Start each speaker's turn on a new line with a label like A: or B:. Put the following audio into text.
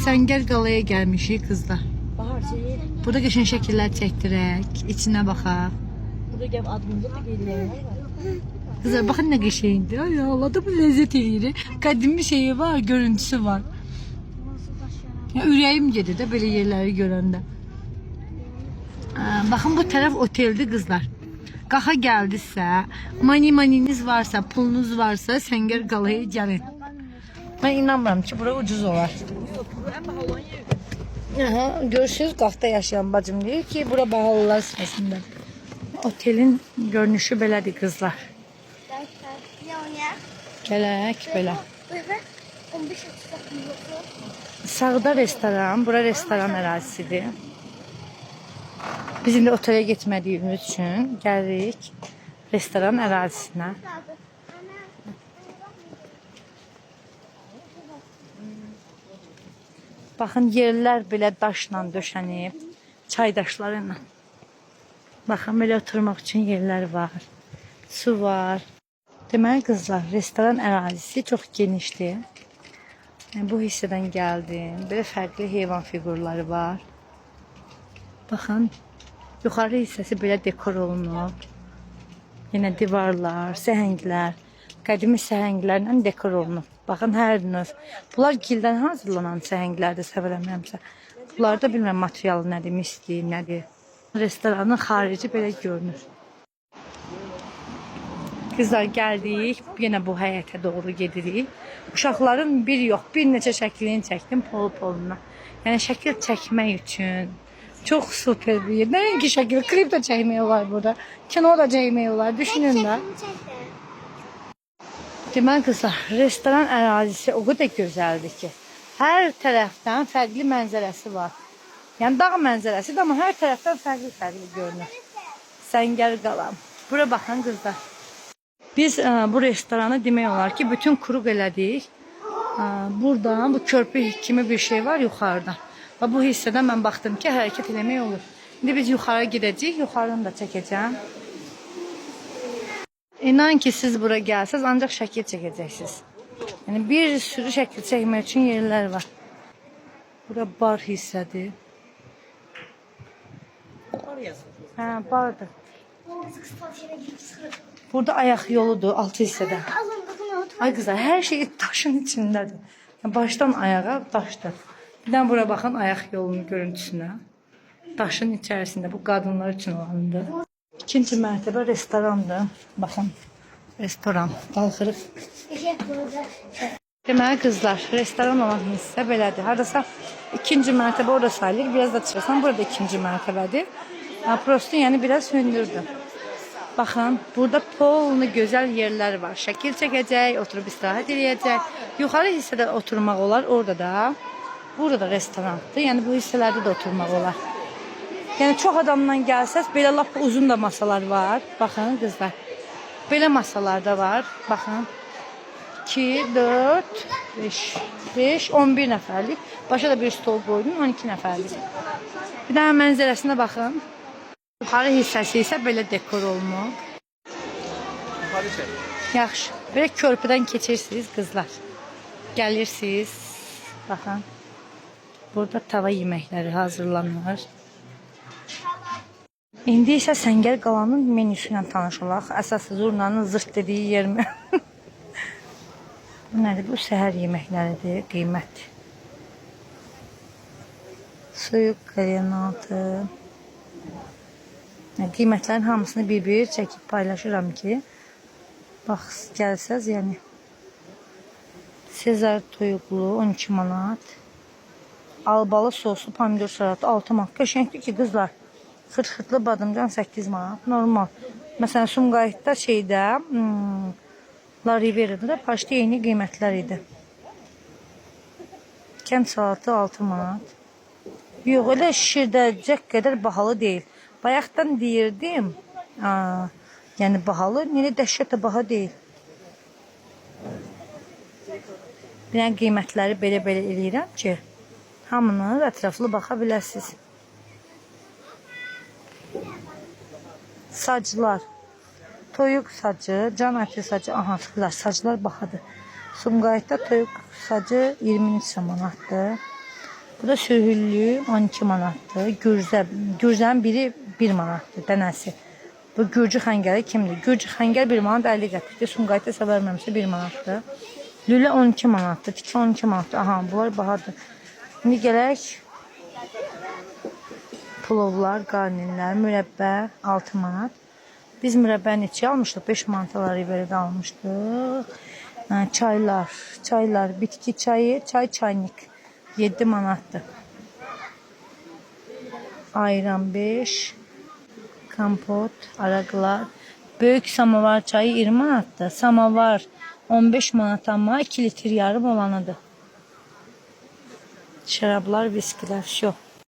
A: Səngər qalaya gəlmişik qızlar.
B: Bahar şeyi.
A: Burada qəşəng şəkillər çəkdirək, içinə baxaq.
B: Burada gəl adımızda da qeydlər var.
A: Kızlar bakın ne geçeydi. Ay Allah da bu lezzet eğri. Kadimi şeyi var, görüntüsü var. Ya ürəyim gedir də belə yerləri görəndə. Bakın bu taraf oteldi kızlar. Qaxa gəldisə, maniniz varsa, pulunuz varsa Səngər qalaya gəlin. Ben inanmıram ki bura ucuz olar. Aha, görürsünüz Qaxda yaşayan bacım deyir ki bura bahalılar sırasında. Otelin görünüşü belədir kızlar. Gələk belə. Sağda restoran, bura restoran ərazisidir. Biz indi otelə getmədiyimiz üçün gəlirik restoran ərazisinə. Baxın yerlər belə daşla döşənib, çay daşlarıyla. Baxın belə oturmaq üçün yerlər var, su var. Deməli qızlar, restoran ərazisi çox genişdir. Bu hissədən gəldim. Belə fərqli heyvan figurları var. Baxın, yuxarı hissəsi belə dekor olunub. Yenə divarlar, səhənglər, qədimi səhənglərlə dekor olunub. Baxın, hər növ. Bunlar gildən hazırlanan səhənglərdir, səhv eləmirəmsə. Bunlarda bilmirəm materialı nədir, misli, nədir. Restoranın xarici belə görünür. Kızlar gəldik, yenə bu həyətə doğru gedirik. Uşaqların bir yox, bir neçə şəklini çəkdim pol-poluna. Yəni şəkil çəkmək üçün çox super bir yer. Nəinki şəkil, klip də çəkmək olar burada. Kino da çəkmək olar, düşünün də. Deməli qızlar, restoran ərazisi o qədər gözəldir ki, hər tərəfdən fərqli mənzərəsi var. Yəni dağ mənzərəsidir, amma hər tərəfdən fərqli görünür. Səngər qalam. Bura baxın qızlar. Biz bu restoranı demək olar ki, bütün kuruq elədik. Buradan bu körpü kimi bir şey var yuxarıdan. Və bu hissədən mən baxdım ki, hərəkət eləmək olur. İndi biz yuxarı gedəcəyik, yuxarını da çəkəcəm. İnan ki, siz bura gəlsəz, ancaq şəkil çəkəcəksiniz. Yəni bir sürü şəkil çəkmək üçün yerlər var. Bura bar hissədir. Hə, bardır. Burada ayaq yoludur, altı hissədə. Ay qızlar, hər şey daşın içindədir. Yəni, başdan ayağa daşdır. Bir də bura baxın ayaq yolunun görüntüsünə. Daşın içərisində, bu qadınlar üçün olandır. İkinci mərtəbə restorandır. Baxın, restoran. Qalxırıq. Deməli qızlar, restoran olan hissə belədir. Haradasa ikinci mərtəbə orada sayılır. Biraz da çıxırsan, burada ikinci mərtəbədir. Prosto yəni biraz hündürdür. Baxın, burada polnu gözəl yerlər var. Şəkil çəkəcək, oturub istirahət edəcək. Yuxarı hissədə oturmaq olar, orada da. Burada da restorandır. Yəni bu hissələrdə də oturmaq olar. Yəni çox adamdan gəlsəz, belə lap uzun da masalar var. Baxın qızlar. Belə masalar da var. Baxın. 2, 4, 5, 11 nəfərlik. Başa da bir stol qoydum, 12 nəfərlik. Bir daha mənzərəsinə baxın. Yuxarı hissəsi isə belə dekor olunub. Yaxşı. Belə körpüdən keçirsiniz qızlar. Gəlirsiniz. Baxın. Burada tava yeməkləri hazırlanır. İndi isə Səngər qalanın menüsü ilə tanış olaq. Əsas zurnanın zırt dediyi yer mi? Bu nədir? Bu səhər yeməkləridir. Qiymət. Suyuq qaynatı. Qiymətlərin hamısını bir-bir çəkib paylaşıram ki, bax, gəlsəz, yəni Sezar toyuqlu 12 manat, albalı soslu pomidor salatı 6 manat. Qəşəngdir ki, qızlar, xırt-xırtlı badımcan 8 manat, normal. Məsələn, Sumqayıtda şeydə, La Rivera'da da paşda eyni qiymətlər idi. Kənd salatı 6 manat. Yox, elə şişirdəcək qədər bahalı deyil. Bayaqdan deyirdim, yəni bahalı, yenə dəhşətlə baha deyil. Yəni qiymətləri belə-belə eləyirəm ki, hamını ətraflı baxa biləsiniz. Saclar, toyuq sacı, can əti sacı, aha, saclar bahadır. Sumqayıtda toyuq sacı 23 manatdır. Bu da sürhüllü 12 manatdır. Gürzənin biri 1 manatdır dənəsi. Bu Gürcü xəngəli kimdir? Gürcü xəngəl 1 manat 50 qəpikdir. Sumqayıtda isə verməmişsə 1 manatdır. Lülə 12 manatdır. Tikə 12 manatdır. Aha, bunlar bahadır. İndi gələk plovlar, qarnirlər, mürəbbə 6 manat. Biz mürəbbə neçə almışdıq? 5 manataları belə almışdıq. Çaylar, bitki çayı, çaynik 7 manatdır. Ayran 5, kompot, araqlar. Böyük samavar çayı 20 manatdır. Samavar 15 manat amma 2 litr yarım olanıdır. Şərablar, viskilər, şo.